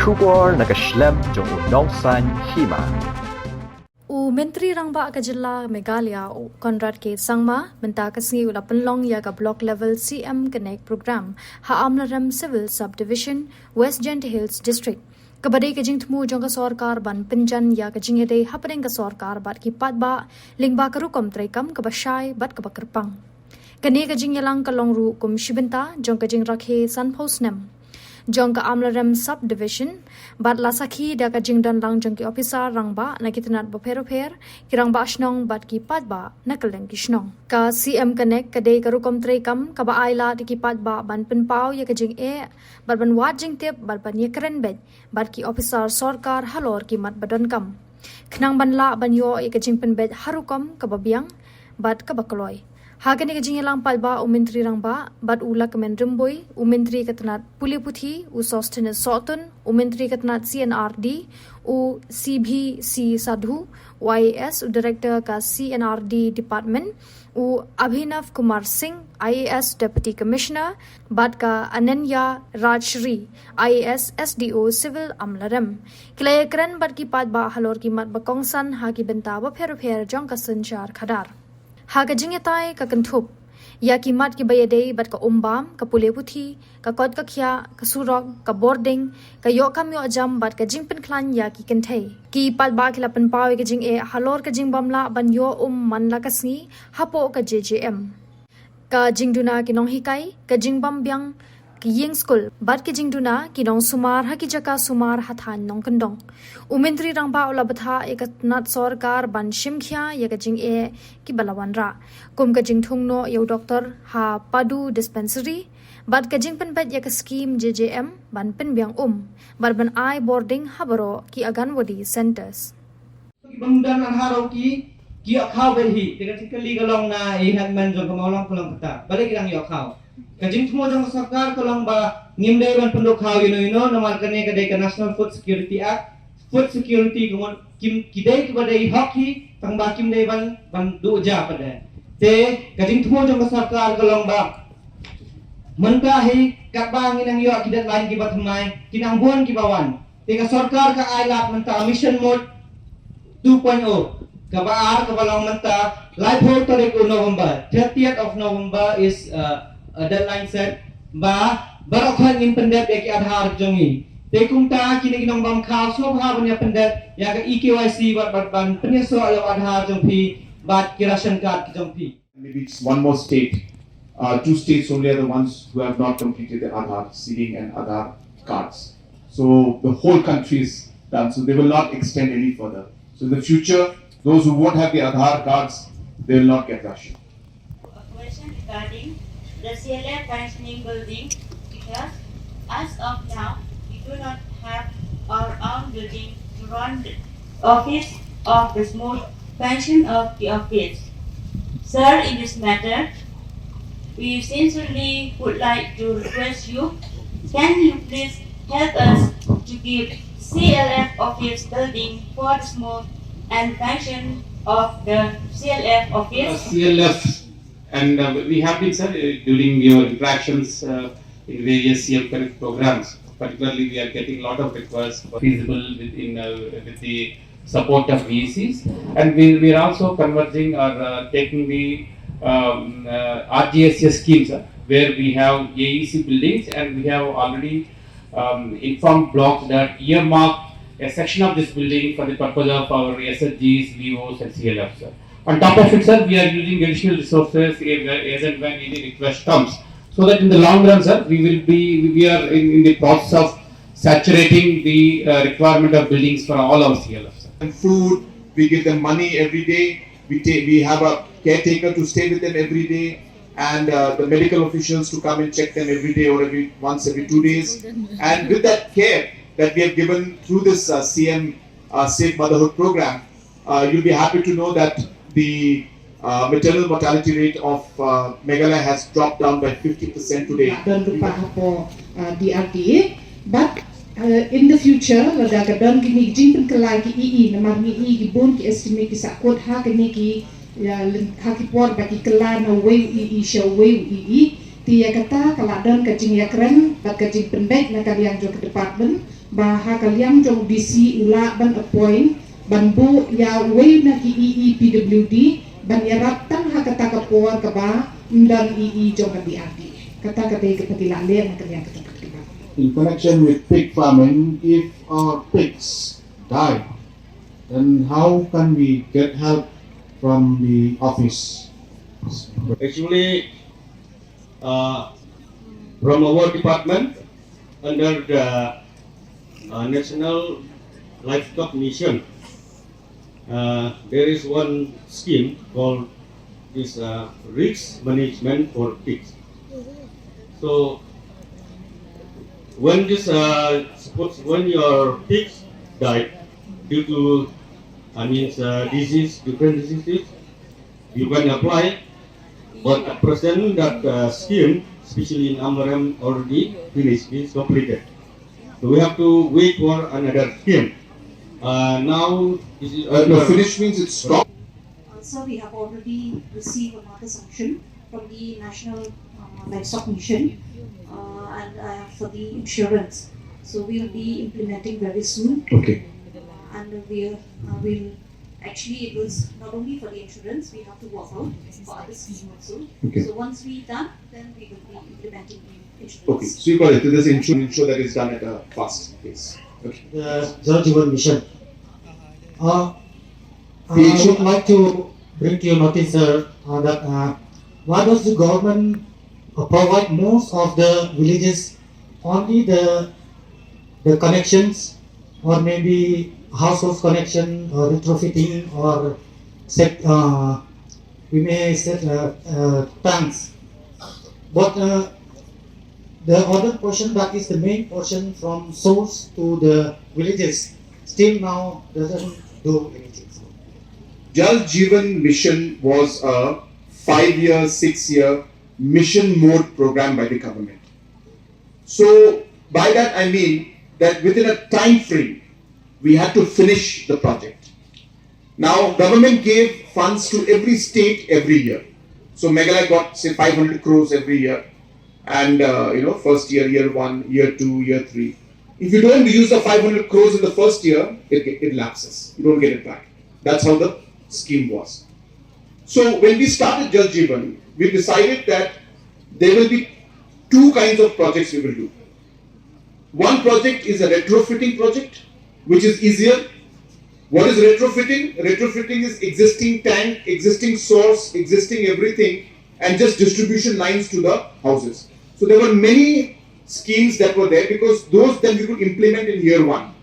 Shubor nakaslem jong unongsan Hima. Myntri Rangbah ka Jilla Meghalaya Konrad K Sangma menta kasngi ula penlong ya ka block level CM Connect program ha Amlaram Civil Subdivision West Jingeh Hills District kabadai ka jingtmu jong ka sarkar ban pinjan ya ka jingede hapring ka sarkar bat ki Paidbah Lyngba ka rukom traikam ka bashay bat ka bakerpang kani ka jingyalang ka longru kum shibenta jong ka jing rakhe sanposnem jong ka Amlaram Subdivision bat lasakhi da ka jingdan lang jong ki officer Rangbah na kitnat bopher ki Rangbah shnong bat ki Paidbah na kaleng ki shnong ka CM Connect ka dei ka rukom traikam ka ba aila ki Paidbah ban Pynpaw ya ka Jingeh bat ban wat jing tip bat ban yekren bed bat ki officer sarkar halor ki mat badon kam khnang ban la ban yo ya ka jing pen bed harukom ka babiang bat ka bakloi Hagani ka jingelang Paidbah Myntri Rangbah bat ula kemen remboy Myntri katnat puli puthi sustenance sotun Myntri katnat CNRD CBC Sadhu YAS director ka CNRD department Abhinav Kumar Singh IAS deputy commissioner bat ka Ananya Rajshri IAS SDO civil Amlaram klayakran bat ki Paidbah halor ki mat bakongsan ha ki benta ba pher jong ka sanchar khadar Haga jingetai ka kantup ya ki mat ki bayadei bat ka umbam ka pule puthi ka kod ka khya ka surok ka boarding ka yo kam yo ajam bat ka jingpen klan ya ki kenthei ki Paidbah khila Pynpaw ka Jingeh halor ka jingbamla ban yo man la kasngi hapo ka JJM ka jingduna ki nong hikai ka jingbam byang ki ying school bat ki jingduna ki nong sumar ha ki jaka sumar hathan nong kandong Myntri Rangbah ula batha ekatnat sarkar ban shimkhya ya ka Jingeh ki balawanra kum ka jingthungno yo doctor ha padu dispensary bat ka jingpen bet ya ka scheme JJM ban penbyang bat ban I boarding habaro ki aganwadi centers bangdan an haro ki akhaw behi technically galong na ihan man jong kamaulang pulang kata balik lang yo akhaw kajing tumo jong sarkar kalong ba ngimday ban pendok haw ino namal kane kadai ka National Food Security Act food security kumon kidai kibadai hockey tang ba kimdai ban du ja pada te kajing tumo jong sarkar kalong ba manka hi katbang inang yo kidat lain ki batmai kinang buan ki bawan te ka sarkar ka ailat manta mission mode 2.0 ka baar ka balong manta livelihoods tarik November 30th of November is a deadline set ba barokhan in pendet ki Aadhaar jongi te kumta kini ginong bam khaw so bha banya pendet ya ka EKYC bat ban penyeso ayo Aadhaar jongpi bat ki ration card ki jongpi maybe it's one more state. Two states only are the ones who have not completed the Aadhaar seeding and Aadhaar cards. So the whole country is done. So they will not extend any further. So in the future, those who won't have the Aadhaar cards, they will not get ration. A question regarding the CLF pensioning building, because as of now, we do not have our own building to run the office of the small pension of the office. Sir, in this matter, we sincerely would like to request you, can you please help us to give CLF office building for the small and pension of the CLF office? CLF, and we have been, sir, during your interactions in various CM Connect programs, particularly we are getting a lot of requests feasible with the support of VCs, and we are also converging or taking the RGSS schemes where we have AEC buildings and we have already informed blocks that earmark a section of this building for the purpose of our SSGs, VOs and CLFs. On top of it, sir, we are using additional resources as and when any request comes, so that in the long run, sir, we are in the process of saturating the requirement of buildings for all our CLFs. And food, we give them money every day. We have a caretaker to stay with them every day, and the medical officials to come and check them every day or once every 2 days. And with that care that we have given through this CM Safe Motherhood program, you'll be happy to know that the maternal mortality rate of Meghalaya has dropped down by 50% today. But in the future, kadang kini jingpen kelai ki ii namar ni ii ki bon ki estimate ki sakot ha kini ki ha ki por ba ki kelai na wei ii show wei ii Tia kata kaladan kajing ya keren, bat kajing pendek na kalian jo ke department, baha kalian jo bisi ula ban appoint, ban bu ya way na ki PWD, ban ya raptan ha kata kapuar kaba, dan jo kan diadi. Kata kita tidak lihat na kalian ke department. In connection with pig farming, if our pigs die, then how can we get help from the office? Actually, from our department, under the National Livestock Mission, there is one scheme called this risk management for pigs. So, when this suppose when your pigs died due to disease, different diseases, you can apply. But at present, that scheme, especially in Amrem, already finished, is completed. So we have to wait for another scheme. Now, this is No, finish means it's stopped. Also, we have already received another sanction from the National Livestock Mission and for the insurance. So we will be implementing very soon. Okay. And we'll actually, it was not only for the insurance, we have to work out for other schemes also. Okay. So once we done, then we will be implementing insurance. Okay, so you got it. This ensure that it's done at a fast pace. Okay. The Jal Jeevan Mission. I would like to bring to your notice, sir, that why does the government provide most of the villages only the connections, or maybe household connection, or retrofitting, or set we may set tanks, but the other portion, that is the main portion from source to the villages, still now doesn't do anything. Jal Jeevan Mission was a 5-year, 6-year mission mode program by the government. So by that I mean that within a time frame, we had to finish the project. Now government gave funds to every state every year. So Meghalaya got say 500 crores every year, and first year, year 1, year 2, year 3. If you don't use the 500 crores in the first year, it lapses. You don't get it back. That's how the scheme was. So when we started Jal Jeevan, we decided that there will be 2 kinds of projects we will do. One project is a retrofitting project, which is easier. What is retrofitting? Retrofitting is existing tank, existing source, existing everything, and just distribution lines to the houses. So there were many schemes that were there, because those then we could implement in year 1.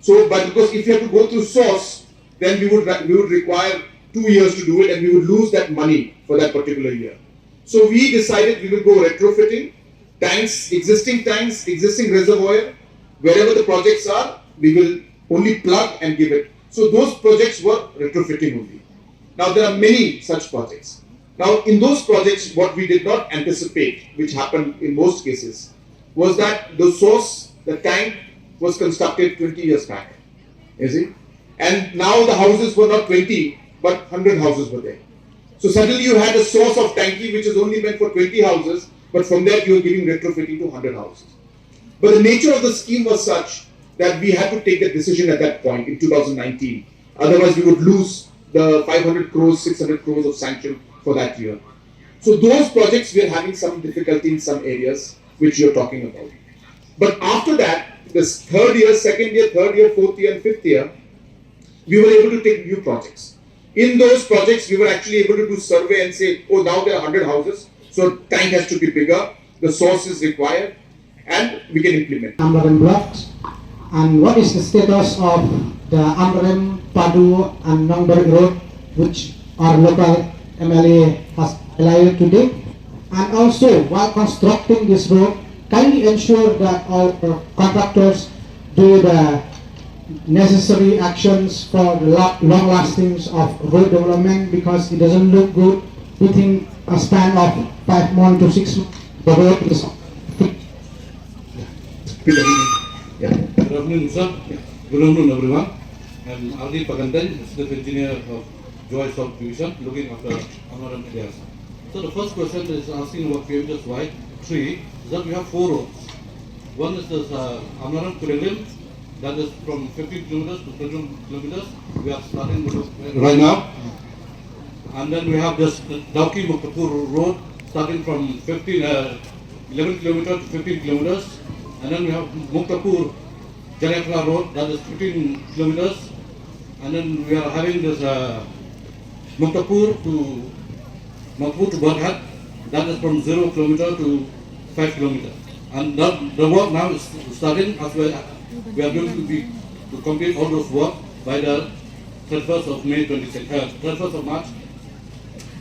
So, but because if you have to go through source, then we would require 2 years to do it, and we would lose that money for that particular year. So we decided we will go retrofitting, tanks, existing reservoir, wherever the projects are, we will only plug and give it. So those projects were retrofitting only. Now there are many such projects. Now in those projects, what we did not anticipate, which happened in most cases, was that the source, the tank, was constructed 20 years back. You see? And now the houses were not 20, but 100 houses were there. So suddenly you had a source of tanky which is only meant for 20 houses, but from there you are giving retrofitting to 100 houses. But the nature of the scheme was such that we had to take that decision at that point in 2019. Otherwise we would lose the 500 crores, 600 crores of sanction for that year. So those projects we are having some difficulty in some areas which you are talking about. But after that, this 3rd year, 2nd year, 3rd year, 4th year and 5th year, we were able to take new projects. In those projects, we were actually able to do survey and say, oh, now there are 100 houses, so tank has to be bigger, the source is required, and we can implement. Amrem blocks, and what is the status of the Amrem, Padu and Nongberg road, which our local MLA has highlighted today? And also, while constructing this road, kindly ensure that our contractors do the necessary actions for the long lastings of road development, because it doesn't look good within a span of 5 months to 6 months. The road is Good afternoon, sir. Good afternoon, everyone. I'm Aldi Pagandan, Assistant Engineer of Joy South Division, looking after Amaram areas. So the first question is asking about kilometers wide. 3 is that we have 4 roads. One is this Amnaram Kurelim, that is from 15 kilometers to 21 kilometers. We are starting right now. And then we have this Dauki Muktapur road starting from 11 kilometers to 15 kilometers. And then we have Muktapur Janakla road, that is 15 kilometers. And then we are having this Muktapur to Barhat, that is from 0 kilometer to 5 kilometers. And the work now is starting as well. We are going to complete all those work by the 31st of May 31st of March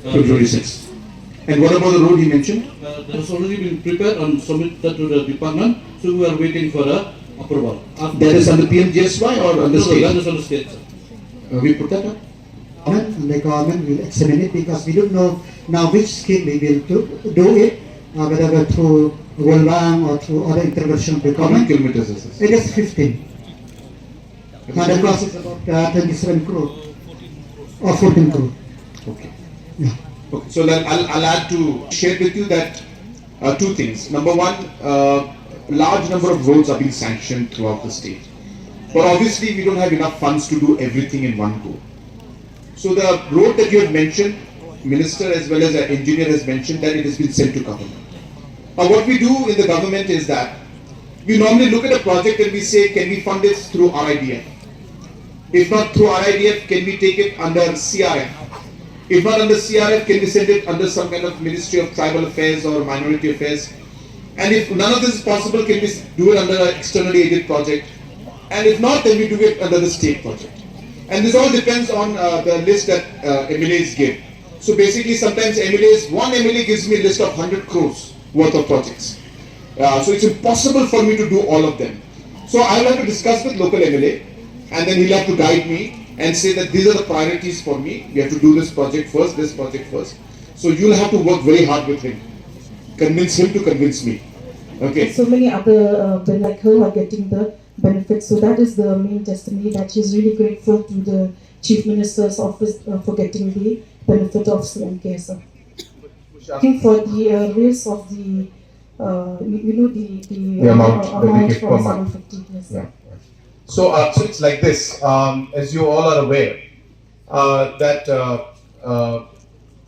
2026. And what about the road you mentioned? That has already been prepared and submitted to the department, so we are waiting for the approval. That is under PMGSY or under state? That is under state, sir. We put that up? The government will examine it because we don't know now which scheme we will do it, whether through World Bank or through other intervention of the How many government. kilometers is this? It is 15. The cost is about 27 crore or 14 crore. Okay. Yeah. Okay. So then I'll add to share with you that two things. Number one, large number of roads are being sanctioned throughout the state. But obviously we don't have enough funds to do everything in one go. So the road that you have mentioned, Minister as well as our engineer has mentioned that it has been sent to government. Now what we do in the government is that we normally look at a project and we say, can we fund it through RIDF? If not through RIDF, can we take it under CRF? If not under CRF, can we send it under some kind of Ministry of Tribal Affairs or Minority Affairs? And if none of this is possible, can we do it under an externally aided project? And if not, then we do it under the state project. And this all depends on the list that MLAs give. So basically sometimes one MLA gives me a list of 100 crores worth of projects. So it's impossible for me to do all of them. So I will have to discuss with local MLA and then he'll have to guide me and say that these are the priorities for me. We have to do this project first. So you'll have to work very hard with him. Convince him to convince me. Okay. So many other like her are getting the benefits. So that is the main testimony that she's really grateful to the Chief Minister's office for getting the benefit of CMK. So I think for the raise of the the amount that we amount give per from month. 750. Yes. Yeah. So it's like this. As you all are aware, that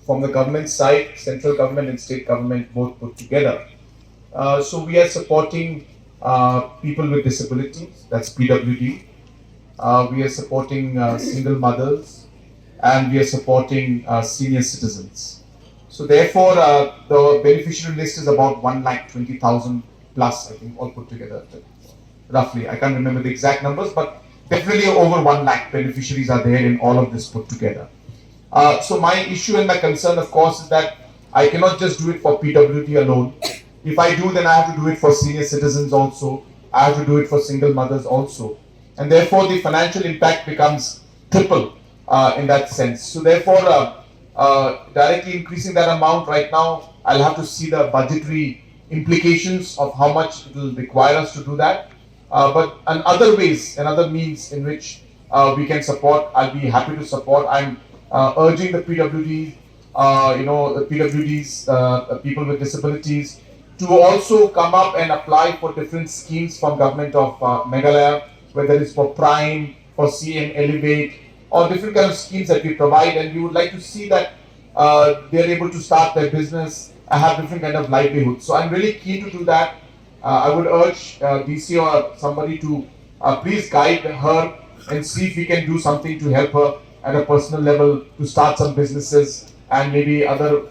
from the government side, central government and state government both put together. So we are supporting people with disabilities. That's PWD. We are supporting single mothers, and we are supporting senior citizens. So therefore, the beneficiary list is about 1,20,000 plus, I think, all put together. Roughly, I can't remember the exact numbers, but definitely over 1 lakh beneficiaries are there in all of this put together. So my issue and my concern, of course, is that I cannot just do it for PWD alone. If I do, then I have to do it for senior citizens also. I have to do it for single mothers also. And therefore, the financial impact becomes triple in that sense. So therefore, directly increasing that amount right now, I'll have to see the budgetary implications of how much it will require us to do that. But in other ways and other means in which we can support, I'll be happy to support. I'm urging the PWD, the PWDs, people with disabilities, to also come up and apply for different schemes from government of Meghalaya, whether it's for Prime, for CM Elevate, or different kind of schemes that we provide. And we would like to see that they're able to start their business and have different kind of livelihood. So I'm really keen to do that. I would urge DC or somebody to please guide her and see if we can do something to help her at a personal level to start some businesses, and maybe other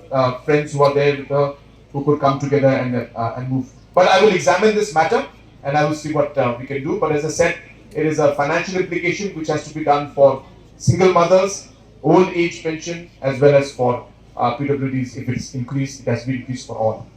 friends who are there with her who could come together and move. But I will examine this matter and I will see what we can do. But as I said, it is a financial implication which has to be done for single mothers, old age pension, as well as for PWDs. If it's increased, it has to be increased for all.